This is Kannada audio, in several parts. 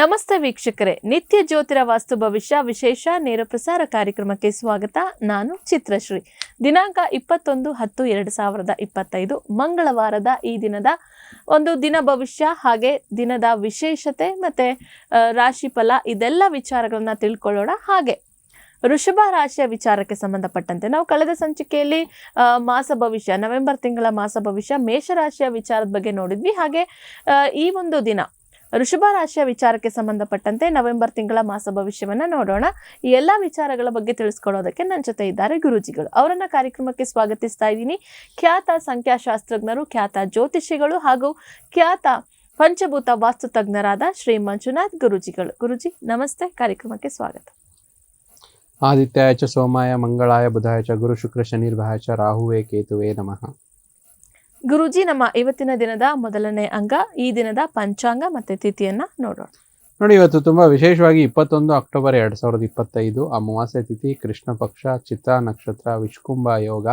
ನಮಸ್ತೆ ವೀಕ್ಷಕರೇ, ನಿತ್ಯ ಜ್ಯೋತಿರ ವಾಸ್ತು ಭವಿಷ್ಯ ವಿಶೇಷ ನೇರ ಪ್ರಸಾರ ಕಾರ್ಯಕ್ರಮಕ್ಕೆ ಸ್ವಾಗತ. ನಾನು ಚಿತ್ರಶ್ರೀ. ದಿನಾಂಕ 21/10/2025 ಮಂಗಳವಾರದ ಈ ದಿನದ ಒಂದು ದಿನ ಭವಿಷ್ಯ, ಹಾಗೆ ದಿನದ ವಿಶೇಷತೆ ಮತ್ತೆ ರಾಶಿ ಫಲ ಇದೆಲ್ಲ ವಿಚಾರಗಳನ್ನ ತಿಳ್ಕೊಳ್ಳೋಣ. ಹಾಗೆ ವೃಷಭ ರಾಶಿಯ ವಿಚಾರಕ್ಕೆ ಸಂಬಂಧಪಟ್ಟಂತೆ ನಾವು ಕಳೆದ ಸಂಚಿಕೆಯಲ್ಲಿ ಮಾಸ ಭವಿಷ್ಯ, ನವೆಂಬರ್ ತಿಂಗಳ ಮಾಸ ಭವಿಷ್ಯ ಮೇಷರಾಶಿಯ ವಿಚಾರದ ಬಗ್ಗೆ ನೋಡಿದ್ವಿ. ಹಾಗೆ ಈ ಒಂದು ದಿನ ವೃಷಭ ರಾಶಿಯ ವಿಚಾರಕ್ಕೆ ಸಂಬಂಧಪಟ್ಟಂತೆ ನವೆಂಬರ್ ತಿಂಗಳ ಮಾಸ ಭವಿಷ್ಯವನ್ನ ನೋಡೋಣ. ಈ ಎಲ್ಲ ವಿಚಾರಗಳ ಬಗ್ಗೆ ತಿಳಿಸ್ಕೊಡೋದಕ್ಕೆ ನನ್ನ ಜೊತೆ ಇದ್ದಾರೆ ಗುರೂಜಿಗಳು. ಅವರನ್ನ ಕಾರ್ಯಕ್ರಮಕ್ಕೆ ಸ್ವಾಗತಿಸ್ತಾ ಇದ್ದೀನಿ. ಖ್ಯಾತ ಸಂಖ್ಯಾಶಾಸ್ತ್ರಜ್ಞರು, ಖ್ಯಾತ ಜ್ಯೋತಿಷಿಗಳು ಹಾಗೂ ಖ್ಯಾತ ಪಂಚಭೂತ ವಾಸ್ತು ತಜ್ಞರಾದ ಶ್ರೀ ಮಂಜುನಾಥ್ ಗುರೂಜಿಗಳು. ಗುರೂಜಿ ನಮಸ್ತೆ, ಕಾರ್ಯಕ್ರಮಕ್ಕೆ ಸ್ವಾಗತ. ಆದಿತ್ಯಾಯ ಚ ಸೋಮಾಯ ಮಂಗಳಾಯ ಬುಧಾಯ ಚ ಗುರು ಶುಕ್ರ ಶನಿರ್ಭಾಯ ಚ ರಾಹುವೇ ಕೇತುವೇ ನಮಃ. ಗುರೂಜಿ, ನಮ್ಮ ಇವತ್ತಿನ ದಿನದ ಮೊದಲನೇ ಅಂಗ, ಈ ದಿನದ ಪಂಚಾಂಗ ಮತ್ತೆ ತಿಥಿಯನ್ನ ನೋಡೋಣ. ನೋಡಿ, ಇವತ್ತು ತುಂಬಾ ವಿಶೇಷವಾಗಿ 21 ಅಕ್ಟೋಬರ್ 2025 ಅಮಾವಾಸ್ಯೆ ತಿಥಿ, ಕೃಷ್ಣ ಪಕ್ಷ, ಚಿತ್ತಾ ನಕ್ಷತ್ರ, ವಿಷ್ಕುಂಭ ಯೋಗ,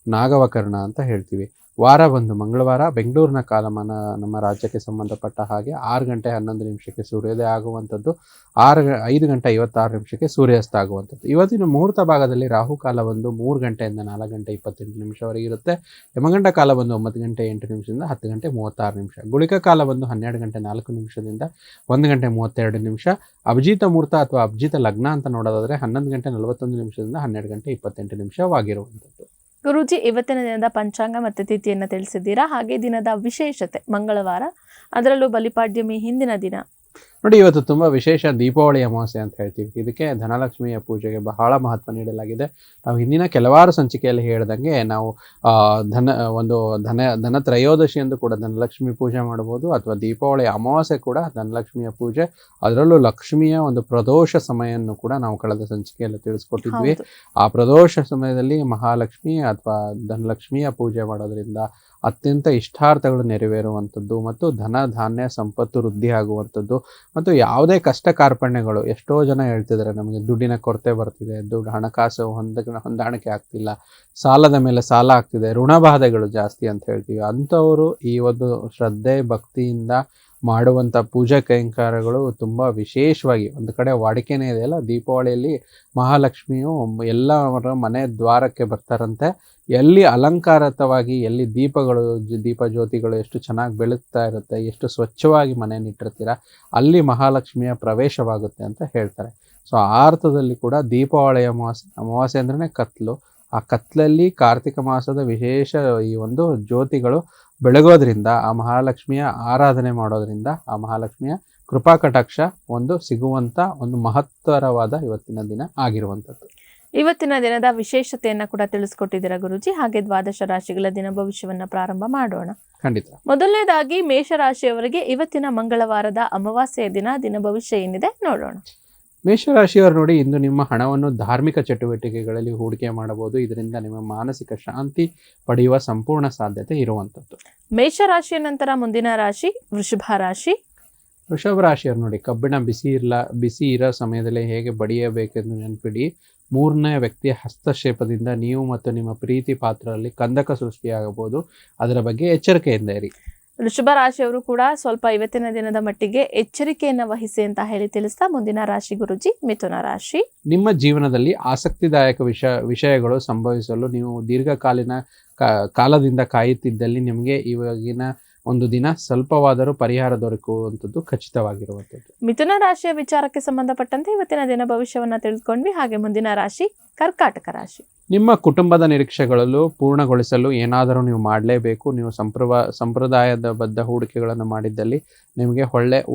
ನಾಗವಕರ್ಣ ಅಂತ ಹೇಳ್ತೀವಿ. ವಾರ ಬಂದು ಮಂಗಳವಾರ. ಬೆಂಗಳೂರಿನ ಕಾಲಮಾನ ನಮ್ಮ ರಾಜ್ಯಕ್ಕೆ ಸಂಬಂಧಪಟ್ಟ ಹಾಗೆ 6 ಗಂಟೆ 11 ನಿಮಿಷಕ್ಕೆ ಸೂರ್ಯೋದಯ ಆಗುವಂಥದ್ದು, 5 ಗಂಟೆ 56 ನಿಮಿಷಕ್ಕೆ ಸೂರ್ಯಾಸ್ತ ಆಗುವಂಥದ್ದು. ಇವತ್ತಿನ ಮುಹೂರ್ತ ಭಾಗದಲ್ಲಿ ರಾಹುಕಾಲ ಬಂದು 3 ಗಂಟೆಯಿಂದ 4 ಗಂಟೆ 28 ನಿಮಿಷವರೆಗೆ ಇರುತ್ತೆ. ಯಮಗಂಡ ಕಾಲ ಬಂದು 9 ಗಂಟೆ 8 ನಿಮಿಷದಿಂದ 10 ಗಂಟೆ 36 ನಿಮಿಷ. ಗುಳಿಕ ಕಾಲ ಬಂದು 12 ಗಂಟೆ 4 ನಿಮಿಷದಿಂದ 1 ಗಂಟೆ 32 ನಿಮಿಷ. ಅಭಿಜಿತ ಮುಹೂರ್ತ ಅಥವಾ ಅಭಿಜಿತ ಲಗ್ನ ಅಂತ ನೋಡೋದಾದ್ರೆ 11 ಗಂಟೆ 41 ನಿಮಿಷದಿಂದ 12 ಗಂಟೆ 28 ನಿಮಿಷವಾಗಿರುವಂಥದ್ದು. ಗುರೂಜಿ, ಇವತ್ತಿನ ದಿನದ ಪಂಚಾಂಗ ಮತ್ತೆ ತಿಥಿಯನ್ನ ತಿಳಿಸಿದ್ದೀರಾ. ಹಾಗೆ ದಿನದ ವಿಶೇಷತೆ ಮಂಗಳವಾರ, ಅದರಲ್ಲೂ ಬಲಿಪಾಡ್ಯಮಿ ಹಿಂದಿನ ದಿನ. ನೋಡಿ, ಇವತ್ತು ತುಂಬ ವಿಶೇಷ ದೀಪಾವಳಿ ಅಮಾವಾಸ್ಯೆ ಅಂತ ಹೇಳ್ತೀವಿ. ಇದಕ್ಕೆ ಧನಲಕ್ಷ್ಮಿಯ ಪೂಜೆಗೆ ಬಹಳ ಮಹತ್ವ ನೀಡಲಾಗಿದೆ. ನಾವು ಹಿಂದಿನ ಕೆಲವಾರು ಸಂಚಿಕೆಯಲ್ಲಿ ಹೇಳ್ದಂಗೆ ನಾವು ಧನ ತ್ರಯೋದಶಿ ಎಂದು ಕೂಡ ಧನಲಕ್ಷ್ಮಿ ಪೂಜೆ ಮಾಡಬಹುದು, ಅಥವಾ ದೀಪಾವಳಿ ಅಮಾವಾಸ್ಯೆ ಕೂಡ ಧನಲಕ್ಷ್ಮಿಯ ಪೂಜೆ, ಅದರಲ್ಲೂ ಲಕ್ಷ್ಮಿಯ ಒಂದು ಪ್ರದೋಷ ಸಮಯವನ್ನು ಕೂಡ ನಾವು ಕಳೆದ ಸಂಚಿಕೆಯಲ್ಲಿ ತಿಳಿಸ್ಕೊಟ್ಟಿದ್ವಿ. ಆ ಪ್ರದೋಷ ಸಮಯದಲ್ಲಿ ಮಹಾಲಕ್ಷ್ಮಿ ಅಥವಾ ಧನಲಕ್ಷ್ಮಿಯ ಪೂಜೆ ಮಾಡೋದ್ರಿಂದ ಅತ್ಯಂತ ಇಷ್ಟಾರ್ಥಗಳು ನೆರವೇರುವಂಥದ್ದು ಮತ್ತು ಧನ ಧಾನ್ಯ ಸಂಪತ್ತು ವೃದ್ಧಿ ಆಗುವಂಥದ್ದು ಮತ್ತು ಯಾವುದೇ ಕಷ್ಟ ಕಾರ್ಪಣ್ಯಗಳು, ಎಷ್ಟೋ ಜನ ಹೇಳ್ತಿದ್ದಾರೆ ನಮಗೆ ದುಡ್ಡಿನ ಕೊರತೆ ಬರ್ತಿದೆ, ಹಣಕಾಸು ಹೊಂದಾಣಿಕೆ ಆಗ್ತಿಲ್ಲ, ಸಾಲದ ಮೇಲೆ ಸಾಲ ಆಗ್ತಿದೆ, ಋಣಬಾಧೆಗಳು ಜಾಸ್ತಿ ಅಂತ ಹೇಳ್ತೀವಿ. ಅಂಥವರು ಈ ಒಂದು ಶ್ರದ್ಧೆ ಭಕ್ತಿಯಿಂದ ಮಾಡುವಂಥ ಪೂಜಾ ಕೈಂಕಾರಗಳು ತುಂಬ ವಿಶೇಷವಾಗಿ ಒಂದು ಕಡೆ ವಾಡಿಕೆನೇ ಇದೆಯಲ್ಲ. ದೀಪಾವಳಿಯಲ್ಲಿ ಮಹಾಲಕ್ಷ್ಮಿಯು ಎಲ್ಲರ ಮನೆ ದ್ವಾರಕ್ಕೆ ಬರ್ತಾರಂತೆ. ಎಲ್ಲಿ ಅಲಂಕಾರಿತವಾಗಿ, ಎಲ್ಲಿ ದೀಪ ಜ್ಯೋತಿಗಳು ಎಷ್ಟು ಚೆನ್ನಾಗಿ ಬೆಳಗ್ತಾ ಇರುತ್ತೆ, ಎಷ್ಟು ಸ್ವಚ್ಛವಾಗಿ ಮನೆಯನ್ನಿಟ್ಟಿರ್ತೀರ, ಅಲ್ಲಿ ಮಹಾಲಕ್ಷ್ಮಿಯ ಪ್ರವೇಶವಾಗುತ್ತೆ ಅಂತ ಹೇಳ್ತಾರೆ. ಸೊ ಆ ಅರ್ಥದಲ್ಲಿ ಕೂಡ ದೀಪಾವಳಿ ಅಮಾವಾಸ್ಯೆ ಅಂದ್ರೆ ಕತ್ಲು. ಆ ಕತ್ಲಲ್ಲಿ ಕಾರ್ತಿಕ ಮಾಸದ ವಿಶೇಷ ಈ ಒಂದು ಜ್ಯೋತಿಗಳು ಬೆಳಗೋದ್ರಿಂದ, ಆ ಮಹಾಲಕ್ಷ್ಮಿಯ ಆರಾಧನೆ ಮಾಡೋದ್ರಿಂದ, ಆ ಮಹಾಲಕ್ಷ್ಮಿಯ ಕೃಪಾ ಕಟಾಕ್ಷ ಸಿಗುವಂತ ಒಂದು ಮಹತ್ತರವಾದ ಇವತ್ತಿನ ದಿನ ಆಗಿರುವಂಥದ್ದು. ಇವತ್ತಿನ ದಿನದ ವಿಶೇಷತೆಯನ್ನ ಕೂಡ ತಿಳಿಸ್ಕೊಟ್ಟಿದ್ದೀರಾ ಗುರುಜಿ. ಹಾಗೆ ದ್ವಾದಶ ರಾಶಿಗಳ ದಿನ ಭವಿಷ್ಯವನ್ನ ಪ್ರಾರಂಭ ಮಾಡೋಣ. ಖಂಡಿತ. ಮೊದಲನೇದಾಗಿ ಮೇಷರಾಶಿಯವರಿಗೆ ಇವತ್ತಿನ ಮಂಗಳವಾರದ ಅಮಾವಾಸ್ಯೆಯ ದಿನ ಭವಿಷ್ಯ ಏನಿದೆ ನೋಡೋಣ. ಮೇಷರಾಶಿಯವರು ನೋಡಿ, ಇಂದು ನಿಮ್ಮ ಹಣವನ್ನು ಧಾರ್ಮಿಕ ಚಟುವಟಿಕೆಗಳಲ್ಲಿ ಹೂಡಿಕೆ ಮಾಡಬಹುದು. ಇದರಿಂದ ನಿಮ್ಮ ಮಾನಸಿಕ ಶಾಂತಿ ಪಡೆಯುವ ಸಂಪೂರ್ಣ ಸಾಧ್ಯತೆ ಇರುವಂಥದ್ದು. ಮೇಷರಾಶಿಯ ನಂತರ ಮುಂದಿನ ರಾಶಿ ವೃಷಭ ರಾಶಿ. ವೃಷಭ ರಾಶಿಯವರು ನೋಡಿ, ಕಬ್ಬಿಣ ಬಿಸಿ ಇರೋ ಸಮಯದಲ್ಲಿ ಹೇಗೆ ಬಡಿಯಬೇಕೆಂದು ನೆನಪಿಡಿ. ಮೂರನೇ ವ್ಯಕ್ತಿಯ ಹಸ್ತಕ್ಷೇಪದಿಂದ ನೀವು ಮತ್ತು ನಿಮ್ಮ ಪ್ರೀತಿ ಪಾತ್ರರಲ್ಲಿ ಕಂದಕ ಸೃಷ್ಟಿಯಾಗಬಹುದು. ಅದರ ಬಗ್ಗೆ ಎಚ್ಚರಿಕೆಯಿಂದ ಇರಿ. ವೃಷಭ ರಾಶಿಯವರು ಕೂಡ ಸ್ವಲ್ಪ ಇವತ್ತಿನ ದಿನದ ಮಟ್ಟಿಗೆ ಎಚ್ಚರಿಕೆಯನ್ನು ವಹಿಸಿ ಅಂತ ಹೇಳಿ ತಿಳಿಸ್ತಾ ಮುಂದಿನ ರಾಶಿ ಗುರುಜಿ ಮಿಥುನ ರಾಶಿ. ನಿಮ್ಮ ಜೀವನದಲ್ಲಿ ಆಸಕ್ತಿದಾಯಕ ವಿಷಯಗಳು ಸಂಭವಿಸಲು ನೀವು ದೀರ್ಘಕಾಲೀನ ಕಾಲದಿಂದ ಕಾಯುತ್ತಿದ್ದಲ್ಲಿ ನಿಮಗೆ ಇವಾಗಿನ ಒಂದು ದಿನ ಸ್ವಲ್ಪವಾದರೂ ಪರಿಹಾರ ದೊರಕುವಂಥದ್ದು ಖಚಿತವಾಗಿರುವಂಥದ್ದು. ಮಿಥುನ ರಾಶಿಯ ವಿಚಾರಕ್ಕೆ ಸಂಬಂಧಪಟ್ಟಂತೆ ಇವತ್ತಿನ ದಿನ ಭವಿಷ್ಯವನ್ನ ತಿಳಿದುಕೊಂಡ್ವಿ. ಹಾಗೆ ಮುಂದಿನ ರಾಶಿ ಕರ್ಕಾಟಕ ರಾಶಿ. ನಿಮ್ಮ ಕುಟುಂಬದ ನಿರೀಕ್ಷೆಗಳಲ್ಲೂ ಪೂರ್ಣಗೊಳಿಸಲು ಏನಾದರೂ ನೀವು ಮಾಡಲೇಬೇಕು. ನೀವು ಸಂಪ್ರದಾಯದ ಬದ್ಧ ಹೂಡಿಕೆಗಳನ್ನು ಮಾಡಿದ್ದಲ್ಲಿ ನಿಮಗೆ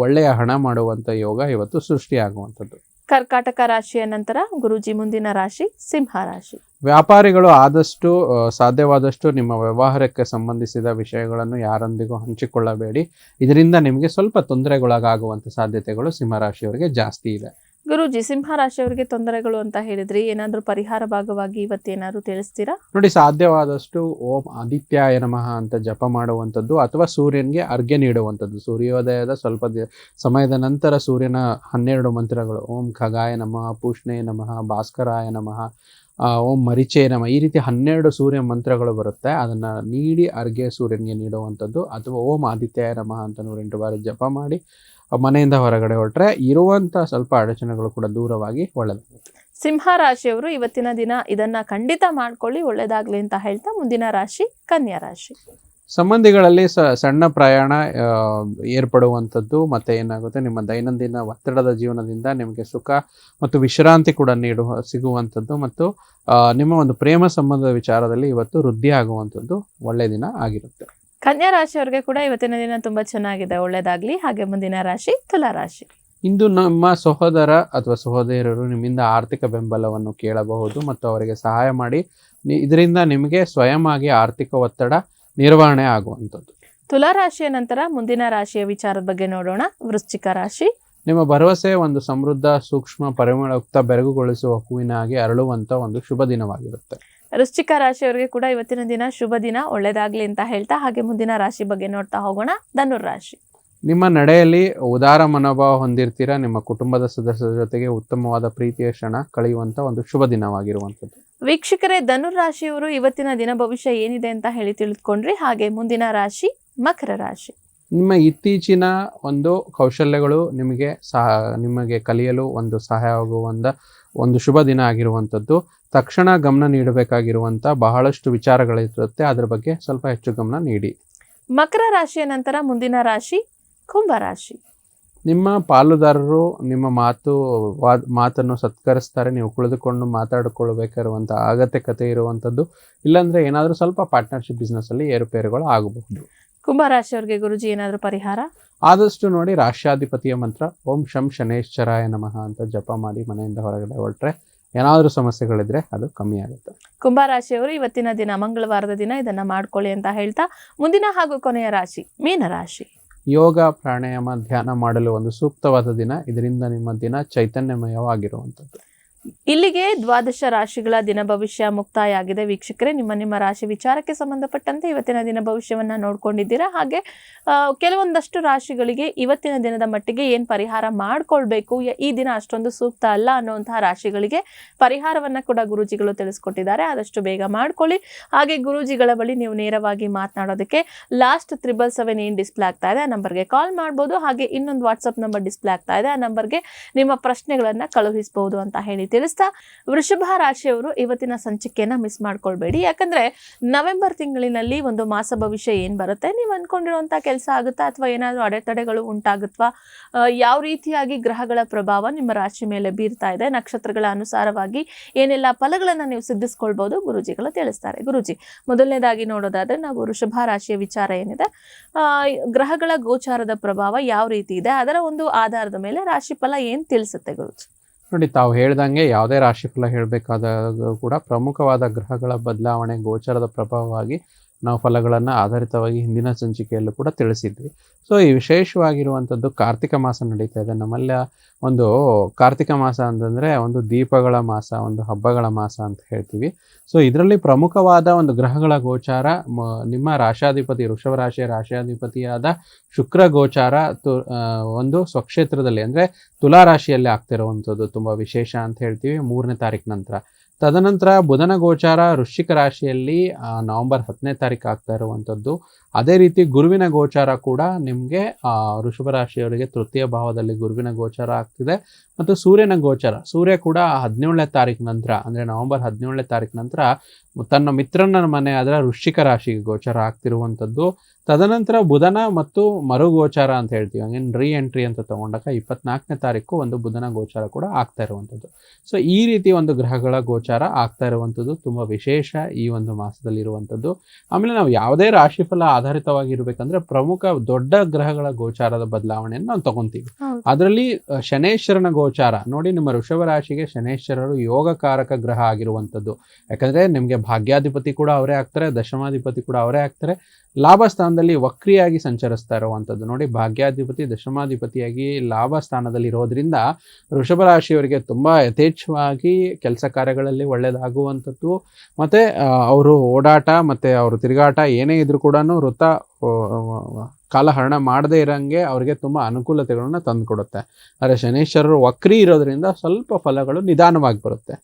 ಒಳ್ಳೆಯ ಹಣ ಮಾಡುವಂಥ ಯೋಗ ಇವತ್ತು ಸೃಷ್ಟಿಯಾಗುವಂಥದ್ದು. ಕರ್ಕಾಟಕ ರಾಶಿಯ ನಂತರ ಗುರೂಜಿ ಮುಂದಿನ ರಾಶಿ ಸಿಂಹ ರಾಶಿ. ವ್ಯಾಪಾರಿಗಳು ಆದಷ್ಟು ಸಾಧ್ಯವಾದಷ್ಟು ನಿಮ್ಮ ವ್ಯವಹಾರಕ್ಕೆ ಸಂಬಂಧಿಸಿದ ವಿಷಯಗಳನ್ನು ಯಾರೊಂದಿಗೂ ಹಂಚಿಕೊಳ್ಳಬೇಡಿ. ಇದರಿಂದ ನಿಮಗೆ ಸ್ವಲ್ಪ ತೊಂದರೆಗೊಳಗಾಗುವಂಥ ಸಾಧ್ಯತೆಗಳು ಸಿಂಹರಾಶಿಯವರಿಗೆ ಜಾಸ್ತಿ ಇದೆ. ಗುರೂಜಿ, ಸಿಂಹ ರಾಶಿಯವರಿಗೆ ತೊಂದರೆಗಳು ಅಂತ ಹೇಳಿದ್ರಿ, ಏನಾದ್ರೂ ಪರಿಹಾರ ಭಾಗವಾಗಿ ಇವತ್ತೇನಾದ್ರು ತಿಳಿಸ್ತೀರಾ? ನೋಡಿ, ಸಾಧ್ಯವಾದಷ್ಟು ಓಂ ಆದಿತ್ಯಾಯ ನಮಃ ಅಂತ ಜಪ ಮಾಡುವಂಥದ್ದು ಅಥವಾ ಸೂರ್ಯನಿಗೆ ಅರ್ಘ್ಯ ನೀಡುವಂಥದ್ದು. ಸೂರ್ಯೋದಯದ ಸ್ವಲ್ಪ ಸಮಯದ ನಂತರ ಸೂರ್ಯನ 12 ಮಂತ್ರಗಳು, ಓಂ ಖಗಾಯ ನಮಃ, ಪೂಷ್ಣೇ ನಮಃ, ಭಾಸ್ಕರಾಯ ನಮಃ, ಓಂ ಮರಿಚೇ ನಮಃ, ಈ ರೀತಿ 12 ಸೂರ್ಯ ಮಂತ್ರಗಳು ಬರುತ್ತೆ. ಅದನ್ನ ನೀಡಿ ಅರ್ಘ್ಯ ಸೂರ್ಯನಿಗೆ ನೀಡುವಂಥದ್ದು. ಅಥವಾ ಓಂ ಆದಿತ್ಯಾಯ ನಮಃ ಅಂತ 108 ಬಾರಿ ಜಪ ಮಾಡಿ ಮನೆಯಿಂದ ಹೊರಗಡೆ ಹೊರಟ್ರೆ ಇರುವಂಥ ಸ್ವಲ್ಪ ಅಡಚಣೆಗಳು ಕೂಡ ದೂರವಾಗಿ ಒಳ್ಳೆಯದಾಗುತ್ತೆ. ಸಿಂಹ ರಾಶಿಯವರು ಇವತ್ತಿನ ದಿನ ಇದನ್ನ ಖಂಡಿತ ಮಾಡ್ಕೊಳ್ಳಿ, ಒಳ್ಳೇದಾಗ್ಲಿ ಅಂತ ಹೇಳ್ತಾ ಮುಂದಿನ ರಾಶಿ ಕನ್ಯಾ ರಾಶಿ. ಸಂಬಂಧಿಗಳಲ್ಲಿ ಸಣ್ಣ ಪ್ರಯಾಣ ಏರ್ಪಡುವಂಥದ್ದು, ಮತ್ತು ಏನಾಗುತ್ತೆ ನಿಮ್ಮ ದೈನಂದಿನ ಒತ್ತಡದ ಜೀವನದಿಂದ ನಿಮಗೆ ಸುಖ ಮತ್ತು ವಿಶ್ರಾಂತಿ ಕೂಡ ಸಿಗುವಂಥದ್ದು, ಮತ್ತು ನಿಮ್ಮ ಒಂದು ಪ್ರೇಮ ಸಂಬಂಧದ ವಿಚಾರದಲ್ಲಿ ಇವತ್ತು ವೃದ್ಧಿ ಆಗುವಂಥದ್ದು ಒಳ್ಳೆಯ ದಿನ ಆಗಿರುತ್ತೆ. ಕನ್ಯಾ ರಾಶಿಯವರಿಗೆ ಕೂಡ ಇವತ್ತಿನ ದಿನ ತುಂಬಾ ಚೆನ್ನಾಗಿದೆ, ಒಳ್ಳೇದಾಗ್ಲಿ. ಹಾಗೆ ಮುಂದಿನ ರಾಶಿ ತುಲಾ ರಾಶಿ. ಇಂದು ನಮ್ಮ ಸಹೋದರ ಅಥವಾ ಸಹೋದರಿಯರು ನಿಮ್ಮಿಂದ ಆರ್ಥಿಕ ಬೆಂಬಲವನ್ನು ಕೇಳಬಹುದು ಮತ್ತು ಅವರಿಗೆ ಸಹಾಯ ಮಾಡಿ ಇದರಿಂದ ನಿಮಗೆ ಸ್ವಯಂ ಆಗಿ ಆರ್ಥಿಕ ಒತ್ತಡ ನಿರ್ವಹಣೆ ಆಗುವಂಥದ್ದು. ತುಲಾ ರಾಶಿಯ ನಂತರ ಮುಂದಿನ ರಾಶಿಯ ವಿಚಾರದ ಬಗ್ಗೆ ನೋಡೋಣ. ವೃಶ್ಚಿಕ ರಾಶಿ. ನಿಮ್ಮ ಭರವಸೆ ಒಂದು ಸಮೃದ್ಧ, ಸೂಕ್ಷ್ಮ, ಪರಿಮಳಯುಕ್ತ, ಬೆರಗುಗೊಳಿಸುವ ಹೂವಿನ ಹಾಗೆ ಅರಳುವಂತ ಒಂದು ಶುಭ ದಿನವಾಗಿರುತ್ತೆ. ವೃಶ್ಚಿಕ ರಾಶಿಯವರಿಗೆ ಕೂಡ ಇವತ್ತಿನ ದಿನ ಶುಭ ದಿನ, ಒಳ್ಳೇದಾಗ್ಲಿ ಅಂತ ಹೇಳ್ತಾ ಹಾಗೆ ಮುಂದಿನ ರಾಶಿ ಬಗ್ಗೆ ನೋಡ್ತಾ ಹೋಗೋಣ. ಧನುರ್ ರಾಶಿ. ನಿಮ್ಮ ನಡೆಯಲ್ಲಿ ಉದಾರ ಮನೋಭಾವ ಹೊಂದಿರ್ತೀರಾ. ನಿಮ್ಮ ಕುಟುಂಬದ ಸದಸ್ಯರ ಜೊತೆಗೆ ಉತ್ತಮವಾದ ಪ್ರೀತಿಯ ಕ್ಷಣ ಕಳೆಯುವಂತ ಒಂದು ಶುಭ ದಿನವಾಗಿರುವಂಥದ್ದು. ವೀಕ್ಷಕರೇ, ಧನುರ್ ರಾಶಿಯವರು ಇವತ್ತಿನ ದಿನ ಭವಿಷ್ಯ ಏನಿದೆ ಅಂತ ಹೇಳಿ ತಿಳಿದುಕೊಂಡ್ರಿ. ಹಾಗೆ ಮುಂದಿನ ರಾಶಿ ಮಕರ ರಾಶಿ. ನಿಮ್ಮ ಇತ್ತೀಚಿನ ಒಂದು ಕೌಶಲ್ಯಗಳು ನಿಮಗೆ ಕಲಿಯಲು ಒಂದು ಸಹಾಯ ಆಗುವಂತ ಒಂದು ಶುಭ ದಿನ ಆಗಿರುವಂಥದ್ದು. ತಕ್ಷಣ ಗಮನ ನೀಡಬೇಕಾಗಿರುವಂತ ಬಹಳಷ್ಟು ವಿಚಾರಗಳಿರುತ್ತೆ, ಅದ್ರ ಬಗ್ಗೆ ಸ್ವಲ್ಪ ಹೆಚ್ಚು ಗಮನ ನೀಡಿ. ಮಕರ ರಾಶಿಯ ನಂತರ ಮುಂದಿನ ರಾಶಿ ಕುಂಭರಾಶಿ. ನಿಮ್ಮ ಪಾಲುದಾರರು ನಿಮ್ಮ ಮಾತನ್ನು ಸತ್ಕರಿಸ್ತಾರೆ. ನೀವು ಕುಳಿದುಕೊಂಡು ಮಾತಾಡಿಕೊಳ್ಬೇಕಾಗಿರುವಂಥ ಅಗತ್ಯತೆ ಇರುವಂಥದ್ದು, ಇಲ್ಲಾಂದ್ರೆ ಏನಾದರೂ ಸ್ವಲ್ಪ ಪಾರ್ಟ್ನರ್ಶಿಪ್ ಬಿಸ್ನೆಸ್ ಅಲ್ಲಿ ಏರುಪೇರುಗಳು ಆಗಬಹುದು. ಕುಂಭರಾಶಿಯವರಿಗೆ ಗುರುಜಿ ಏನಾದರೂ ಪರಿಹಾರ? ಆದಷ್ಟು ನೋಡಿ, ರಾಷ್ಟ್ರಾಧಿಪತಿಯ ಮಂತ್ರ ಓಂ ಶಂ ಶನೇಶ್ವರಾಯ ನಮಃ ಅಂತ ಜಪ ಮಾಡಿ ಮನೆಯಿಂದ ಹೊರಗಡೆ ಹೊರಟ್ರೆ ಏನಾದರೂ ಸಮಸ್ಯೆಗಳಿದ್ರೆ ಅದು ಕಮ್ಮಿ ಆಗುತ್ತೆ. ಕುಂಭರಾಶಿಯವರು ಇವತ್ತಿನ ದಿನ ಮಂಗಳವಾರದ ದಿನ ಇದನ್ನ ಮಾಡ್ಕೊಳ್ಳಿ ಅಂತ ಹೇಳ್ತಾ ಮುಂದಿನ ಹಾಗೂ ಕೊನೆಯ ರಾಶಿ ಮೀನರಾಶಿ. ಯೋಗ, ಪ್ರಾಣಾಯಾಮ, ಧ್ಯಾನ ಮಾಡಲು ಒಂದು ಸೂಕ್ತವಾದ ದಿನ. ಇದರಿಂದ ನಿಮ್ಮ ದಿನ ಚೈತನ್ಯಮಯವಾಗಿರುವಂಥದ್ದು. ಇಲ್ಲಿಗೆ ದ್ವಾದಶ ರಾಶಿಗಳ ದಿನ ಭವಿಷ್ಯ ಮುಕ್ತಾಯ ಆಗಿದೆ. ವೀಕ್ಷಕರೇ, ನಿಮ್ಮ ರಾಶಿ ವಿಚಾರಕ್ಕೆ ಸಂಬಂಧಪಟ್ಟಂತೆ ಇವತ್ತಿನ ದಿನ ಭವಿಷ್ಯವನ್ನ ನೋಡ್ಕೊಂಡಿದ್ದೀರಾ. ಹಾಗೆ ಕೆಲವೊಂದಷ್ಟು ರಾಶಿಗಳಿಗೆ ಇವತ್ತಿನ ದಿನದ ಮಟ್ಟಿಗೆ ಏನ್ ಪರಿಹಾರ ಮಾಡ್ಕೊಳ್ಬೇಕು, ಈ ದಿನ ಅಷ್ಟೊಂದು ಸೂಕ್ತ ಅಲ್ಲ ಅನ್ನುವಂತಹ ರಾಶಿಗಳಿಗೆ ಪರಿಹಾರವನ್ನ ಕೂಡ ಗುರೂಜಿಗಳು ತಿಳಿಸ್ಕೊಟ್ಟಿದ್ದಾರೆ. ಆದಷ್ಟು ಬೇಗ ಮಾಡ್ಕೊಳ್ಳಿ. ಹಾಗೆ ಗುರೂಜಿಗಳ ಬಳಿ ನೀವು ನೇರವಾಗಿ ಮಾತನಾಡೋದಕ್ಕೆ ಲಾಸ್ಟ್ 777 ಏನ್ ಡಿಸ್ಪ್ಲೇ ಆಗ್ತಾ ಇದೆ ಆ ನಂಬರ್ಗೆ ಕಾಲ್ ಮಾಡ್ಬೋದು. ಹಾಗೆ ಇನ್ನೊಂದು ವಾಟ್ಸ್ಆಪ್ ನಂಬರ್ ಡಿಸ್ಪ್ಲೇ ಆಗ್ತಾ ಇದೆ, ಆ ನಂಬರ್ಗೆ ನಿಮ್ಮ ಪ್ರಶ್ನೆಗಳನ್ನ ಕಳುಹಿಸಬಹುದು ಅಂತ ಹೇಳಿ ತಿಳಿಸ್ತಾ, ವೃಷಭ ರಾಶಿಯವರು ಇವತ್ತಿನ ಸಂಚಿಕೆಯನ್ನ ಮಿಸ್ ಮಾಡ್ಕೊಳ್ಬೇಡಿ. ಯಾಕಂದ್ರೆ ನವೆಂಬರ್ ತಿಂಗಳಿನಲ್ಲಿ ಒಂದು ಮಾಸ ಭವಿಷ್ಯ ಏನ್ ಬರುತ್ತೆ, ನೀವು ಅನ್ಕೊಂಡಿರುವಂತ ಕೆಲಸ ಆಗುತ್ತಾ ಅಥವಾ ಏನಾದ್ರೂ ಅಡೆತಡೆಗಳು ಉಂಟಾಗುತ್ತಾ, ಯಾವ ರೀತಿಯಾಗಿ ಗ್ರಹಗಳ ಪ್ರಭಾವ ನಿಮ್ಮ ರಾಶಿ ಮೇಲೆ ಬೀರ್ತಾ ಇದೆ, ನಕ್ಷತ್ರಗಳ ಅನುಸಾರವಾಗಿ ಏನೆಲ್ಲ ಫಲಗಳನ್ನ ನೀವು ಸಿದ್ಧಿಸ್ಕೊಳ್ಬಹುದು ಗುರುಜಿಗಳು ತಿಳಿಸ್ತಾರೆ. ಗುರುಜಿ, ಮೊದಲನೇದಾಗಿ ನೋಡೋದಾದ್ರೆ ನಾವು ವೃಷಭ ರಾಶಿಯ ವಿಚಾರ ಏನಿದೆ, ಗ್ರಹಗಳ ಗೋಚಾರದ ಪ್ರಭಾವ ಯಾವ ರೀತಿ ಇದೆ, ಅದರ ಒಂದು ಆಧಾರದ ಮೇಲೆ ರಾಶಿ ಫಲ ಏನ್ ತಿಳಿಸುತ್ತೆ ಗುರುಜಿ? ನೋಡಿ, ತಾವು ಹೇಳ್ದಂಗೆ ಯಾವುದೇ ರಾಶಿಫಲ ಹೇಳಬೇಕಾದಾಗ ಕೂಡ ಪ್ರಮುಖವಾದ ಗ್ರಹಗಳ ಬದಲಾವಣೆ, ಗೋಚರದ ಪ್ರಭಾವವಾಗಿ ನಾವು ಫಲಗಳನ್ನು ಆಧಾರಿತವಾಗಿ ಹಿಂದಿನ ಸಂಚಿಕೆಯಲ್ಲೂ ಕೂಡ ತಿಳಿಸಿದ್ವಿ. ಸೊ ಈ ವಿಶೇಷವಾಗಿರುವಂಥದ್ದು ಕಾರ್ತಿಕ ಮಾಸ ನಡೀತಾ ಇದೆ. ನಮ್ಮಲ್ಲ ಒಂದು ಕಾರ್ತಿಕ ಮಾಸ ಅಂತಂದರೆ ಒಂದು ದೀಪಗಳ ಮಾಸ, ಒಂದು ಹಬ್ಬಗಳ ಮಾಸ ಅಂತ ಹೇಳ್ತೀವಿ. ಸೊ ಇದರಲ್ಲಿ ಪ್ರಮುಖವಾದ ಒಂದು ಗ್ರಹಗಳ ಗೋಚಾರ, ನಿಮ್ಮ ರಾಶಾಧಿಪತಿ ವೃಷಭ ರಾಶಿಯ ರಾಶಿಯಾಧಿಪತಿಯಾದ ಶುಕ್ರ ಗೋಚಾರ ಒಂದು ಸ್ವಕ್ಷೇತ್ರದಲ್ಲಿ ಅಂದರೆ ತುಲಾ ರಾಶಿಯಲ್ಲಿ ಆಗ್ತಿರುವಂಥದ್ದು ತುಂಬ ವಿಶೇಷ ಅಂತ ಹೇಳ್ತೀವಿ 3ನೇ ತಾರೀಕು ನಂತರ. ತದನಂತರ ಬುಧನ ಗೋಚಾರ ವೃಶ್ಚಿಕ ರಾಶಿಯಲ್ಲಿ ನವೆಂಬರ್ 10ನೇ ತಾರೀಕು ಆಗ್ತಾ ಇರುವಂಥದ್ದು. ಅದೇ ರೀತಿ ಗುರುವಿನ ಗೋಚಾರ ಕೂಡ ನಿಮಗೆ ವೃಷಭ ರಾಶಿಯವರಿಗೆ ತೃತೀಯ ಭಾವದಲ್ಲಿ ಗುರುವಿನ ಗೋಚಾರ ಆಗ್ತಿದೆ. ಮತ್ತು ಸೂರ್ಯನ ಗೋಚಾರ, ಸೂರ್ಯ ಕೂಡ 17ನೇ ತಾರೀಕು ನಂತರ ಅಂದರೆ ನವೆಂಬರ್ 17ನೇ ತಾರೀಕು ನಂತರ ತನ್ನ ಮಿತ್ರನ ಮನೆ ಆದ ವೃಶ್ಚಿಕ ರಾಶಿಗೆ ಗೋಚಾರ ಆಗ್ತಿರುವಂಥದ್ದು. ತದನಂತರ ಬುಧನ ಮತ್ತು ಮರು ಗೋಚಾರ ಅಂತ ಹೇಳ್ತೀವಿ, ಹಂಗೇನು ರೀ ಎಂಟ್ರಿ ಅಂತ ತಗೊಂಡಾಗ 24ನೇ ತಾರೀಕು ಒಂದು ಬುಧನ ಗೋಚಾರ ಕೂಡ ಆಗ್ತಾ ಇರುವಂಥದ್ದು. ಸೊ ಈ ರೀತಿ ಒಂದು ಗ್ರಹಗಳ ಗೋಚಾರ ಆಗ್ತಾ ಇರುವಂಥದ್ದು ತುಂಬ ವಿಶೇಷ ಈ ಒಂದು ಮಾಸದಲ್ಲಿ ಇರುವಂಥದ್ದು. ಆಮೇಲೆ ನಾವು ಯಾವುದೇ ರಾಶಿಫಲ ಆಧಾರಿತವಾಗಿ ಇರಬೇಕಂದ್ರೆ ಪ್ರಮುಖ ದೊಡ್ಡ ಗ್ರಹಗಳ ಗೋಚಾರದ ಬದಲಾವಣೆಯನ್ನು ನಾವು ತಗೊಂತೀವಿ. ಅದರಲ್ಲಿ ಶನೇಶ್ವರನ ಗೋಚಾರ ನೋಡಿ, ನಿಮ್ಮ ವೃಷಭ ರಾಶಿಗೆ ಶನೇಶ್ವರರು ಯೋಗಕಾರಕ ಗ್ರಹ ಆಗಿರುವಂಥದ್ದು. ಯಾಕಂದ್ರೆ ನಿಮಗೆ ಭಾಗ್ಯಾಧಿಪತಿ ಕೂಡ ಅವರೇ ಆಗ್ತಾರೆ, ದಶಮಾಧಿಪತಿ ಕೂಡ ಅವರೇ ಆಗ್ತಾರೆ. ಲಾಭ ಸ್ಥಾನದಲ್ಲಿ ವಕ್ರಿಯಾಗಿ ಸಂಚರಿಸ್ತಾ ಇರುವಂಥದ್ದು ನೋಡಿ, ಭಾಗ್ಯಾಧಿಪತಿ ದಶಮಾಧಿಪತಿಯಾಗಿ ಲಾಭ ಸ್ಥಾನದಲ್ಲಿ ಇರೋದ್ರಿಂದ ವೃಷಭ ರಾಶಿಯವರಿಗೆ ತುಂಬ ಯಥೇಚ್ಛವಾಗಿ ಕೆಲಸ ಕಾರ್ಯಗಳಲ್ಲಿ ಒಳ್ಳೆಯದಾಗುವಂಥದ್ದು. ಮತ್ತು ಅವರು ಓಡಾಟ ಮತ್ತು ಅವರು ತಿರುಗಾಟ ಏನೇ ಇದ್ರೂ ಕೂಡ ಕಾಲಹರಣ ಮಾಡದೇ ಇರೋಂಗೆ ಅವರಿಗೆ ತುಂಬ ಅನುಕೂಲತೆಗಳನ್ನ ತಂದುಕೊಡುತ್ತೆ. ಆದರೆ ಶನೇಶ್ವರರು ವಕ್ರಿ ಇರೋದ್ರಿಂದ ಸ್ವಲ್ಪ ಫಲಗಳು ನಿಧಾನವಾಗಿ ಬರುತ್ತೆ.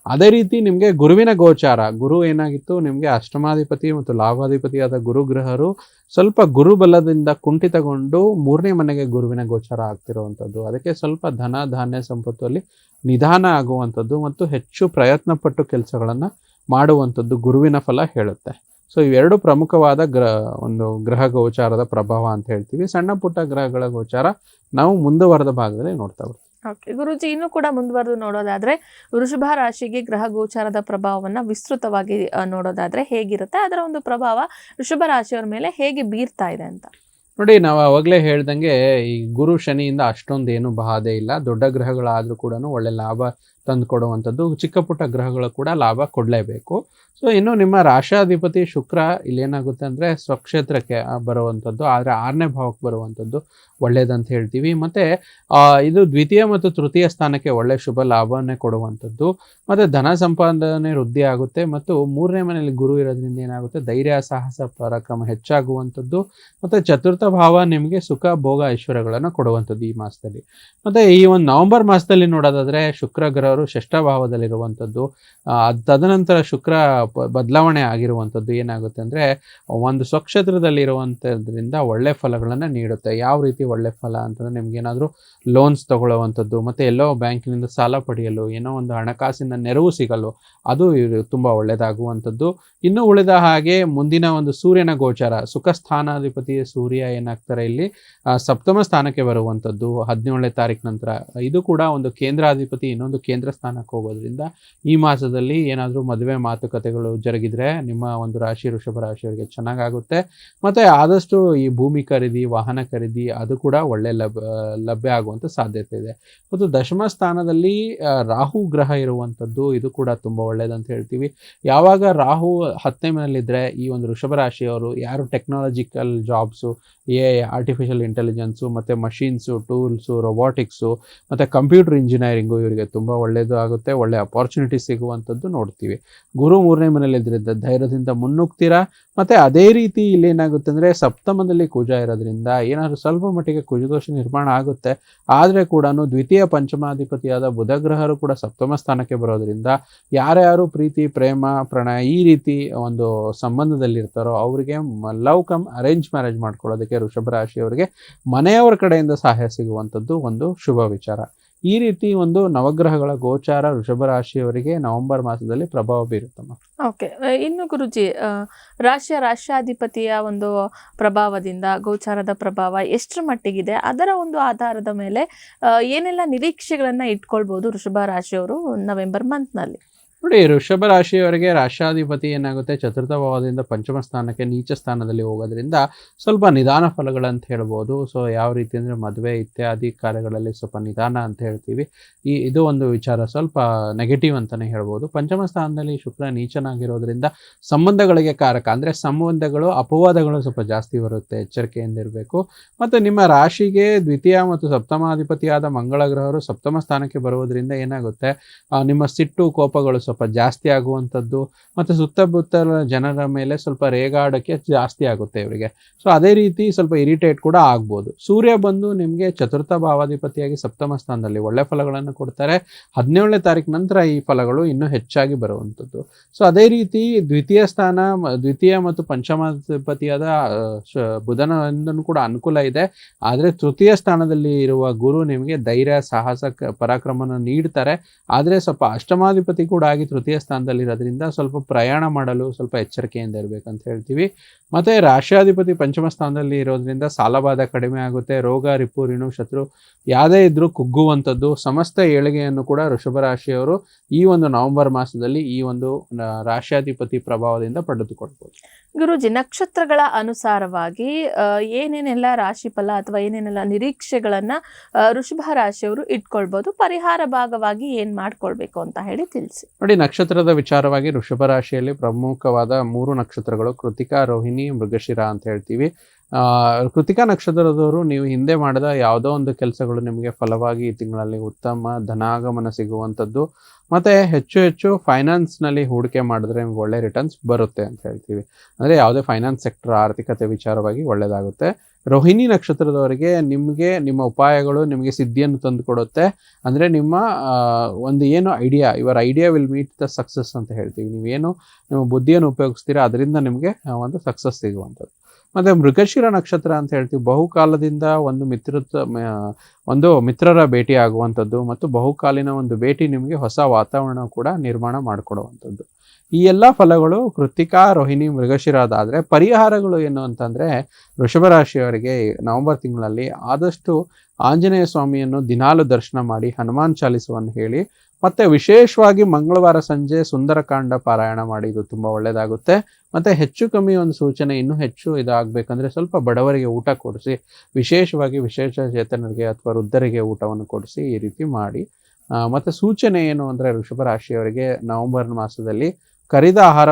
ಅದೇ ರೀತಿ ನಿಮಗೆ ಗುರುವಿನ ಗೋಚಾರ, ಗುರು ಏನಾಗಿತ್ತು ನಿಮಗೆ ಅಷ್ಟಮಾಧಿಪತಿ ಮತ್ತು ಲಾಭಾಧಿಪತಿಯಾದ ಗುರುಗ್ರಹರು ಸ್ವಲ್ಪ ಗುರುಬಲದಿಂದ ಕುಂಠಿತಗೊಂಡು 3ನೇ ಮನೆಗೆ ಗುರುವಿನ ಗೋಚಾರ ಆಗ್ತಿರುವಂಥದ್ದು. ಅದಕ್ಕೆ ಸ್ವಲ್ಪ ಧನ ಧಾನ್ಯ ಸಂಪತ್ತಲ್ಲಿ ನಿಧಾನ ಆಗುವಂಥದ್ದು ಮತ್ತು ಹೆಚ್ಚು ಪ್ರಯತ್ನ ಪಟ್ಟು ಕೆಲಸಗಳನ್ನು ಮಾಡುವಂಥದ್ದು ಗುರುವಿನ ಫಲ ಹೇಳುತ್ತೆ. ಸೊ ಇವೆರಡು ಪ್ರಮುಖವಾದ ಒಂದು ಗ್ರಹ ಗೋಚಾರದ ಪ್ರಭಾವ ಅಂತ ಹೇಳ್ತೀವಿ. ಸಣ್ಣ ಪುಟ್ಟ ಗ್ರಹಗಳ ಗೋಚಾರ ನಾವು ಮುಂದುವರೆದ ಭಾಗದಲ್ಲಿ ನೋಡ್ತಾ ಬರ್ತೀವಿ. ಓಕೆ ಗುರೂಜಿ, ಇನ್ನೂ ಕೂಡ ಮುಂದುವರೆದು ನೋಡೋದಾದ್ರೆ ವೃಷಭ ರಾಶಿಗೆ ಗ್ರಹ ಗೋಚಾರದ ಪ್ರಭಾವವನ್ನ ವಿಸ್ತೃತವಾಗಿ ನೋಡೋದಾದ್ರೆ ಹೇಗಿರುತ್ತೆ, ಅದರ ಒಂದು ಪ್ರಭಾವ ವೃಷಭ ರಾಶಿಯವರ ಮೇಲೆ ಹೇಗೆ ಬೀರ್ತಾ ಇದೆ ಅಂತ ನೋಡಿ. ನಾವು ಅವಾಗಲೇ ಹೇಳ್ದಂಗೆ ಈ ಗುರು ಶನಿಯಿಂದ ಅಷ್ಟೊಂದು ಏನು ಬಾಧೆ ಇಲ್ಲ. ದೊಡ್ಡ ಗ್ರಹಗಳಾದರೂ ಕೂಡ ಒಳ್ಳೆ ಲಾಭ ತಂದು ಕೊಡುವಂಥದ್ದು, ಚಿಕ್ಕ ಪುಟ್ಟ ಗ್ರಹಗಳು ಕೂಡ ಲಾಭ ಕೊಡಲೇಬೇಕು. ಸೊ ಇನ್ನು ನಿಮ್ಮ ರಾಶಾಧಿಪತಿ ಶುಕ್ರ ಇಲ್ಲೇನಾಗುತ್ತೆ ಅಂದರೆ ಸ್ವಕ್ಷೇತ್ರಕ್ಕೆ ಬರುವಂಥದ್ದು, ಆದರೆ 6ನೇ ಭಾವಕ್ಕೆ ಬರುವಂಥದ್ದು ಒಳ್ಳೇದಂತ ಹೇಳ್ತೀವಿ. ಮತ್ತು ಇದು ದ್ವಿತೀಯ ಮತ್ತು ತೃತೀಯ ಸ್ಥಾನಕ್ಕೆ ಒಳ್ಳೆ ಶುಭ ಲಾಭವನ್ನೇ ಕೊಡುವಂಥದ್ದು. ಮತ್ತು ಧನ ಸಂಪಾದನೆ ವೃದ್ಧಿ ಆಗುತ್ತೆ. ಮತ್ತು 3ನೇ ಮನೆಯಲ್ಲಿ ಗುರು ಇರೋದ್ರಿಂದ ಏನಾಗುತ್ತೆ, ಧೈರ್ಯ ಸಾಹಸ ಪರಾಕ್ರಮ ಹೆಚ್ಚಾಗುವಂಥದ್ದು. ಮತ್ತು ಚತುರ್ಥ ಭಾವ ನಿಮಗೆ ಸುಖ ಭೋಗ ಐಶ್ವರ್ಯಗಳನ್ನು ಕೊಡುವಂಥದ್ದು ಈ ಮಾಸದಲ್ಲಿ. ಮತ್ತು ಈ ಒಂದು ನವೆಂಬರ್ ಮಾಸದಲ್ಲಿ ನೋಡೋದಾದರೆ ಶುಕ್ರ ಗ್ರಹರು ಷಷ್ಠ ಭಾವದಲ್ಲಿರುವಂಥದ್ದು. ತದನಂತರ ಶುಕ್ರ ಬದಲಾವಣೆ ಆಗಿರುವಂಥದ್ದು ಏನಾಗುತ್ತೆ ಅಂದರೆ ಒಂದು ಸ್ವಕ್ಷೇತ್ರದಲ್ಲಿರುವಂಥದ್ರಿಂದ ಒಳ್ಳೆ ಫಲಗಳನ್ನು ನೀಡುತ್ತೆ. ಯಾವ ರೀತಿ ಒಳ್ಳೆ ಫಲ ಅಂತಂದರೆ ನಿಮ್ಗೇನಾದರೂ ಲೋನ್ಸ್ ತಗೊಳ್ಳುವಂಥದ್ದು, ಮತ್ತು ಎಲ್ಲೋ ಬ್ಯಾಂಕಿನಿಂದ ಸಾಲ ಪಡೆಯಲು, ಏನೋ ಒಂದು ಹಣಕಾಸಿನ ನೆರವು ಸಿಗಲು ಅದು ತುಂಬ ಒಳ್ಳೆಯದಾಗುವಂಥದ್ದು. ಇನ್ನು ಉಳಿದ ಹಾಗೆ ಮುಂದಿನ ಒಂದು ಸೂರ್ಯನ ಗೋಚಾರ, ಸುಖ ಸ್ಥಾನಾಧಿಪತಿ ಸೂರ್ಯ ಏನಾಗ್ತಾರೆ ಇಲ್ಲಿ ಸಪ್ತಮ ಸ್ಥಾನಕ್ಕೆ ಬರುವಂಥದ್ದು 17ನೇ ತಾರೀಕು ನಂತರ. ಇದು ಕೂಡ ಒಂದು ಕೇಂದ್ರಾಧಿಪತಿ ಇನ್ನೊಂದು ಕೇಂದ್ರ ಸ್ಥಾನಕ್ಕೆ ಹೋಗೋದ್ರಿಂದ ಈ ಮಾಸದಲ್ಲಿ ಏನಾದರೂ ಮದುವೆ ಮಾತುಕತೆಗಳು ಜರುಗಿದ್ರೆ ನಿಮ್ಮ ಒಂದು ರಾಶಿ ವೃಷಭ ರಾಶಿಯವರಿಗೆ ಚೆನ್ನಾಗಾಗುತ್ತೆ. ಮತ್ತು ಆದಷ್ಟು ಈ ಭೂಮಿ ಖರೀದಿ, ವಾಹನ ಖರೀದಿ ಅದು ಕೂಡ ಒಳ್ಳೆ ಲಭ್ಯ ಆಗುವಂಥ ಸಾಧ್ಯತೆ ಇದೆ. ಮತ್ತು ದಶಮ ಸ್ಥಾನದಲ್ಲಿ ರಾಹು ಗ್ರಹ ಇರುವಂಥದ್ದು ಇದು ಕೂಡ ತುಂಬ ಒಳ್ಳೆಯದಂತ ಹೇಳ್ತೀವಿ. ಯಾವಾಗ ರಾಹು 10ನೇ ಮನೆಯಲ್ಲಿದ್ದರೆ ಈ ಒಂದು ವೃಷಭ ರಾಶಿಯವರು ಯಾರು ಟೆಕ್ನಾಲಜಿಕಲ್ ಜಾಬ್ಸು, ಆರ್ಟಿಫಿಷಿಯಲ್ ಇಂಟೆಲಿಜೆನ್ಸು ಮತ್ತು ಮಷೀನ್ಸು, ಟೂಲ್ಸು, ರೊಬಾಟಿಕ್ಸು ಮತ್ತು ಕಂಪ್ಯೂಟರ್ ಇಂಜಿನಿಯರಿಂಗು ಇವರಿಗೆ ತುಂಬ ಒಳ್ಳೆಯದು ಆಗುತ್ತೆ. ಒಳ್ಳೆ ಅಪಾರ್ಚುನಿಟಿ ಸಿಗುವಂಥದ್ದು ನೋಡ್ತೀವಿ. ಗುರು 3ನೇ ಮನೆಯಲ್ಲಿದ್ದರಿಂದ ಧೈರ್ಯದಿಂದ ಮುನ್ನುಗ್ತೀರಾ. ಮತ್ತು ಅದೇ ರೀತಿ ಇಲ್ಲಿ ಏನಾಗುತ್ತೆ ಅಂದರೆ ಸಪ್ತಮದಲ್ಲಿ ಕುಜ ಇರೋದ್ರಿಂದ ಏನಾದರೂ ಸ್ವಲ್ಪ ಮಟ್ಟಿಗೆ ಕುಜದೋಷ ನಿರ್ಮಾಣ ಆಗುತ್ತೆ. ಆದರೆ ಕೂಡ ದ್ವಿತೀಯ ಪಂಚಮಾಧಿಪತಿಯಾದ ಬುಧ ಗ್ರಹರು ಕೂಡ ಸಪ್ತಮ ಸ್ಥಾನಕ್ಕೆ ಬರೋದ್ರಿಂದ ಯಾರ್ಯಾರು ಪ್ರೀತಿ ಪ್ರೇಮ ಪ್ರಣಯ ಈ ರೀತಿ ಒಂದು ಸಂಬಂಧದಲ್ಲಿರ್ತಾರೋ ಅವರಿಗೆ ಲವ್ ಕಮ್ ಅರೇಂಜ್ ಮ್ಯಾರೇಜ್ ಮಾಡ್ಕೊಳ್ಳೋದಕ್ಕೆ ವೃಷಭ ರಾಶಿಯವರಿಗೆ ಮನೆಯವರ ಕಡೆಯಿಂದ ಸಹಾಯ ಸಿಗುವಂಥದ್ದು ಒಂದು ಶುಭ ವಿಚಾರ. ಈ ರೀತಿ ಒಂದು ನವಗ್ರಹಗಳ ಗೋಚಾರ ವೃಷಭ ರಾಶಿಯವರಿಗೆ ನವೆಂಬರ್ ಮಾಸದಲ್ಲಿ ಪ್ರಭಾವ ಬೀರುತ್ತಮ್ಮ. ಓಕೆ, ಇನ್ನು ಗುರುಜಿ ರಾಷ್ಟ್ರಾಧಿಪತಿಯ ಒಂದು ಪ್ರಭಾವದಿಂದ ಗೋಚಾರದ ಪ್ರಭಾವ ಎಷ್ಟರ ಮಟ್ಟಿಗಿದೆ, ಅದರ ಒಂದು ಆಧಾರದ ಮೇಲೆ ಏನೆಲ್ಲ ನಿರೀಕ್ಷೆಗಳನ್ನ ಇಟ್ಕೊಳ್ಬಹುದು ವೃಷಭ ರಾಶಿಯವರು ನವೆಂಬರ್ ಮಂತ್ನಲ್ಲಿ? ನೋಡಿ, ವೃಷಭ ರಾಶಿಯವರಿಗೆ ರಾಷ್ಟ್ರಾಧಿಪತಿ ಏನಾಗುತ್ತೆ ಚತುರ್ಥ ಭಾವದಿಂದ ಪಂಚಮ ಸ್ಥಾನಕ್ಕೆ ನೀಚ ಸ್ಥಾನದಲ್ಲಿ ಹೋಗೋದ್ರಿಂದ ಸ್ವಲ್ಪ ನಿಧಾನ ಫಲಗಳಂತ ಹೇಳ್ಬೋದು. ಸೊ ಯಾವ ರೀತಿ ಅಂದರೆ ಮದುವೆ ಇತ್ಯಾದಿ ಕಾರ್ಯಗಳಲ್ಲಿ ಸ್ವಲ್ಪ ನಿಧಾನ ಅಂತ ಹೇಳ್ತೀವಿ. ಇದು ಒಂದು ವಿಚಾರ ಸ್ವಲ್ಪ ನೆಗೆಟಿವ್ ಅಂತಲೇ ಹೇಳ್ಬೋದು. ಪಂಚಮ ಸ್ಥಾನದಲ್ಲಿ ಶುಕ್ರ ನೀಚನಾಗಿರೋದ್ರಿಂದ ಸಂಬಂಧಗಳಿಗೆ ಕಾರಕ, ಅಂದರೆ ಸಂಬಂಧಗಳು ಅಪವಾದಗಳು ಸ್ವಲ್ಪ ಜಾಸ್ತಿ ಬರುತ್ತೆ, ಎಚ್ಚರಿಕೆಯಿಂದ ಇರಬೇಕು. ಮತ್ತು ನಿಮ್ಮ ರಾಶಿಗೆ ದ್ವಿತೀಯ ಮತ್ತು ಸಪ್ತಮಾಧಿಪತಿಯಾದ ಮಂಗಳ ಗ್ರಹರು ಸಪ್ತಮ ಸ್ಥಾನಕ್ಕೆ ಬರುವುದರಿಂದ ಏನಾಗುತ್ತೆ, ನಿಮ್ಮ ಸಿಟ್ಟು ಕೋಪಗಳು ಸ್ವಲ್ಪ ಜಾಸ್ತಿ ಆಗುವಂಥದ್ದು ಮತ್ತು ಸುತ್ತಮುತ್ತಲ ಜನರ ಮೇಲೆ ಸ್ವಲ್ಪ ರೇಗಾಡೋಕ್ಕೆ ಜಾಸ್ತಿ ಆಗುತ್ತೆ ಇವರಿಗೆ. ಸೊ ಅದೇ ರೀತಿ ಸ್ವಲ್ಪ ಇರಿಟೇಟ್ ಕೂಡ ಆಗ್ಬೋದು. ಸೂರ್ಯ ಬಂದು ನಿಮಗೆ ಚತುರ್ಥ ಭಾವಾಧಿಪತಿಯಾಗಿ ಸಪ್ತಮ ಸ್ಥಾನದಲ್ಲಿ ಒಳ್ಳೆ ಫಲಗಳನ್ನು ಕೊಡ್ತಾರೆ. 17ನೇ ತಾರೀಕು ನಂತರ ಈ ಫಲಗಳು ಇನ್ನೂ ಹೆಚ್ಚಾಗಿ ಬರುವಂಥದ್ದು. ಸೊ ಅದೇ ರೀತಿ ದ್ವಿತೀಯ ಮತ್ತು ಪಂಚಮಾಧಿಪತಿಯಾದ ಬುಧನಿಂದನೂ ಕೂಡ ಅನುಕೂಲ ಇದೆ. ಆದರೆ ತೃತೀಯ ಸ್ಥಾನದಲ್ಲಿ ಇರುವ ಗುರು ನಿಮಗೆ ಧೈರ್ಯ ಸಾಹಸ ಪರಾಕ್ರಮನ ನೀಡ್ತಾರೆ. ಆದರೆ ಸ್ವಲ್ಪ ಅಷ್ಟಮಾಧಿಪತಿ ಕೂಡ ಆಗಿ ತೃತೀಯ ಸ್ಥಾನದಲ್ಲಿ ಇರೋದ್ರಿಂದ ಸ್ವಲ್ಪ ಪ್ರಯಾಣ ಮಾಡಲು ಸ್ವಲ್ಪ ಎಚ್ಚರಿಕೆಯಿಂದ ಇರಬೇಕಂತ ಹೇಳ್ತೀವಿ. ಮತ್ತು ರಾಷ್ಟ್ರಾಧಿಪತಿ ಪಂಚಮ ಸ್ಥಾನದಲ್ಲಿ ಇರೋದ್ರಿಂದ ಸಾಲಬಾಧ ಕಡಿಮೆ ಆಗುತ್ತೆ. ರೋಗ ರಿಪು ಋಣು ಶತ್ರು ಯಾವುದೇ ಇದ್ರೂ ಕುಗ್ಗುವಂಥದ್ದು. ಸಮಸ್ತ ಏಳಿಗೆಯನ್ನು ಕೂಡ ವೃಷಭ ರಾಶಿಯವರು ಈ ಒಂದು ನವೆಂಬರ್ ಮಾಸದಲ್ಲಿ ಈ ಒಂದು ರಾಷ್ಟ್ರಾಧಿಪತಿ ಪ್ರಭಾವದಿಂದ ಪಡೆದುಕೊಳ್ಬೋದು. ಗುರೂಜಿ, ನಕ್ಷತ್ರಗಳ ಅನುಸಾರವಾಗಿ ಏನೇನೆಲ್ಲ ರಾಶಿ ಫಲ ಅಥವಾ ಏನೇನೆಲ್ಲ ನಿರೀಕ್ಷೆಗಳನ್ನ ವೃಷಭ ರಾಶಿಯವರು ಇಟ್ಕೊಳ್ಬಹುದು, ಪರಿಹಾರ ಭಾಗವಾಗಿ ಏನ್ ಮಾಡ್ಕೊಳ್ಬೇಕು ಅಂತ ಹೇಳಿ ತಿಳಿಸಿ. ನೋಡಿ, ನಕ್ಷತ್ರದ ವಿಚಾರವಾಗಿ ವೃಷಭ ರಾಶಿಯಲ್ಲಿ ಪ್ರಮುಖವಾದ 3 ನಕ್ಷತ್ರಗಳು ಕೃತಿಕಾ, ರೋಹಿಣಿ, ಮೃಗಶಿರ ಅಂತ ಹೇಳ್ತೀವಿ. ಕೃತಿಕಾ ನಕ್ಷತ್ರದವರು ನೀವು ಹಿಂದೆ ಮಾಡಿದ ಯಾವುದೋ ಒಂದು ಕೆಲಸಗಳು ನಿಮಗೆ ಫಲವಾಗಿ ಈ ತಿಂಗಳಲ್ಲಿ ಉತ್ತಮ ಧನಾಗಮನ ಸಿಗುವಂಥದ್ದು. ಮತ್ತು ಹೆಚ್ಚು ಹೆಚ್ಚು ಫೈನಾನ್ಸ್ನಲ್ಲಿ ಹೂಡಿಕೆ ಮಾಡಿದ್ರೆ ನಿಮ್ಗೆ ಒಳ್ಳೆ ರಿಟರ್ನ್ಸ್ ಬರುತ್ತೆ ಅಂತ ಹೇಳ್ತೀವಿ. ಅಂದರೆ ಯಾವುದೇ ಫೈನಾನ್ಸ್ ಸೆಕ್ಟರ್ ಆರ್ಥಿಕತೆ ವಿಚಾರವಾಗಿ ಒಳ್ಳೆಯದಾಗುತ್ತೆ. ರೋಹಿಣಿ ನಕ್ಷತ್ರದವರಿಗೆ ನಿಮಗೆ ನಿಮ್ಮ ಉಪಾಯಗಳು ನಿಮಗೆ ಸಿದ್ಧಿಯನ್ನು ತಂದು ಕೊಡುತ್ತೆ. ಅಂದರೆ ನಿಮ್ಮ ಒಂದು ಏನು idea, your idea will meet the success ಅಂತ ಹೇಳ್ತೀವಿ. ನೀವೇನು ನಿಮ್ಮ ಬುದ್ಧಿಯನ್ನು ಉಪಯೋಗಿಸ್ತೀರಾ ಅದರಿಂದ ನಿಮಗೆ ಒಂದು ಸಕ್ಸಸ್ ಸಿಗುವಂಥದ್ದು. ಮತ್ತು ಮೃಗಶಿರ ನಕ್ಷತ್ರ ಅಂತ ಹೇಳ್ತೀವಿ, ಬಹುಕಾಲದಿಂದ ಒಂದು ಮಿತ್ರರ ಭೇಟಿ ಆಗುವಂಥದ್ದು ಮತ್ತು ಬಹುಕಾಲಿನ ಒಂದು ಭೇಟಿ ನಿಮಗೆ ಹೊಸ ವಾತಾವರಣ ಕೂಡ ನಿರ್ಮಾಣ ಮಾಡಿಕೊಡುವಂಥದ್ದು. ಈ ಎಲ್ಲ ಫಲಗಳು ಕೃತ್ತಿಕಾ, ರೋಹಿಣಿ, ಮೃಗಶಿರ ಅದಾದರೆ ಪರಿಹಾರಗಳು ಏನು ಅಂತಂದರೆ, ವೃಷಭ ರಾಶಿಯವರಿಗೆ ನವೆಂಬರ್ ತಿಂಗಳಲ್ಲಿ ಆದಷ್ಟು ಆಂಜನೇಯ ಸ್ವಾಮಿಯನ್ನು ದಿನಾಲು ದರ್ಶನ ಮಾಡಿ, ಹನುಮಾನ್ ಚಾಲಿಸವನ್ನು ಹೇಳಿ, ಮತ್ತು ವಿಶೇಷವಾಗಿ ಮಂಗಳವಾರ ಸಂಜೆ ಸುಂದರಕಾಂಡ ಪಾರಾಯಣ ಮಾಡಿ. ಇದು ತುಂಬ ಒಳ್ಳೆಯದಾಗುತ್ತೆ. ಮತ್ತು ಹೆಚ್ಚು ಕಮ್ಮಿ ಒಂದು ಸೂಚನೆ, ಇನ್ನೂ ಹೆಚ್ಚು ಇದಾಗಬೇಕಂದ್ರೆ ಸ್ವಲ್ಪ ಬಡವರಿಗೆ ಊಟ ಕೊಡಿಸಿ, ವಿಶೇಷವಾಗಿ ವಿಶೇಷ ಚೇತನರಿಗೆ ಅಥವಾ ವೃದ್ಧರಿಗೆ ಊಟವನ್ನು ಕೊಡಿಸಿ, ಈ ರೀತಿ ಮಾಡಿ. ಮತ್ತು ಸೂಚನೆ ಏನು ಅಂದರೆ, ವೃಷಭ ರಾಶಿಯವರಿಗೆ ನವೆಂಬರ್ ಮಾಸದಲ್ಲಿ ಕರಿದ ಆಹಾರ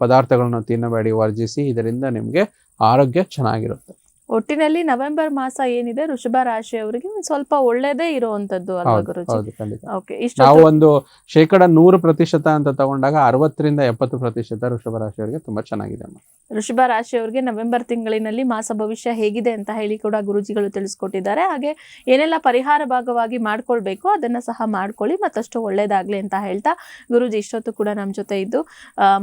ಪದಾರ್ಥಗಳನ್ನು ತಿನ್ನಬೇಡಿ, ವರ್ಜಿಸಿ. ಇದರಿಂದ ನಿಮಗೆ ಆರೋಗ್ಯ ಚೆನ್ನಾಗಿರುತ್ತೆ. ಒಟ್ಟಿನಲ್ಲಿ ನವೆಂಬರ್ ಮಾಸ ಏನಿದೆ ವೃಷಭ ರಾಶಿಯವರಿಗೆ ಒಂದು ಸ್ವಲ್ಪ ಒಳ್ಳೇದೇ ಇರುವಂತದ್ದು ಅಲ್ವಾ ಗುರುಜಿ? ಹೌದು, ಖಂಡಿತ. ಓಕೆ, ನಾವು ಒಂದು 100% ಅಂತ ತಗೊಂಡಾಗ 60-70% ವೃಷಭ ರಾಶಿಯವರಿಗೆ ತುಂಬಾ ಚೆನ್ನಾಗಿದೆ. ವೃಷಭ ರಾಶಿಯವರಿಗೆ ನವೆಂಬರ್ ತಿಂಗಳಿನಲ್ಲಿ ಮಾಸ ಭವಿಷ್ಯ ಹೇಗಿದೆ ಅಂತ ಹೇಳಿ ಕೂಡ ಗುರುಜಿಗಳು ತಿಳಿಸ್ಕೊಟ್ಟಿದ್ದಾರೆ. ಹಾಗೆ ಏನೆಲ್ಲ ಪರಿಹಾರ ಭಾಗವಾಗಿ ಮಾಡ್ಕೊಳ್ಬೇಕು ಅದನ್ನ ಸಹ ಮಾಡ್ಕೊಳ್ಳಿ, ಮತ್ತಷ್ಟು ಒಳ್ಳೇದಾಗ್ಲಿ ಅಂತ ಹೇಳ್ತಾ ಗುರುಜಿ ಇಷ್ಟೊತ್ತು ಕೂಡ ನಮ್ಮ ಜೊತೆ ಇದ್ದು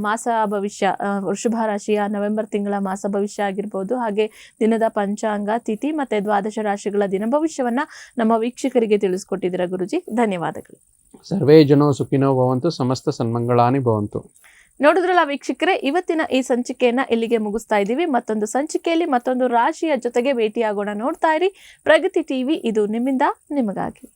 ಮಾಸ ಭವಿಷ್ಯ, ವೃಷಭ ರಾಶಿಯ ನವೆಂಬರ್ ತಿಂಗಳ ಮಾಸ ಭವಿಷ್ಯ ಆಗಿರ್ಬೋದು, ಹಾಗೆ ದಿನದ ಪಂಚಾಂಗ, ತಿಥಿ ಮತ್ತೆ ದ್ವಾದಶ ರಾಶಿಗಳ ದಿನ ಭವಿಷ್ಯವನ್ನ ನಮ್ಮ ವೀಕ್ಷಕರಿಗೆ ತಿಳಿಸ್ಕೊಟ್ಟಿದ್ದೀರಾ ಗುರುಜಿ. ಧನ್ಯವಾದಗಳು. ಸರ್ವೇ ಜನೋ ಸುಖಿನೋ ಭವಂತು, ಸಮಸ್ತ ಸನ್ಮಂಗಳಾನಿ ಭವಂತು. ನೋಡಿದ್ರಲ್ಲ ವೀಕ್ಷಕರೇ, ಇವತ್ತಿನ ಈ ಸಂಚಿಕೆಯನ್ನ ಇಲ್ಲಿಗೆ ಮುಗಿಸ್ತಾ ಇದ್ದೀವಿ. ಮತ್ತೊಂದು ಸಂಚಿಕೆಯಲ್ಲಿ ಮತ್ತೊಂದು ರಾಶಿಯ ಜೊತೆಗೆ ಭೇಟಿಯಾಗೋಣ. ನೋಡ್ತಾ ಇರಿ ಪ್ರಗತಿ ಟಿವಿ, ಇದು ನಿಮ್ಮಿಂದ ನಿಮಗಾಗಿ.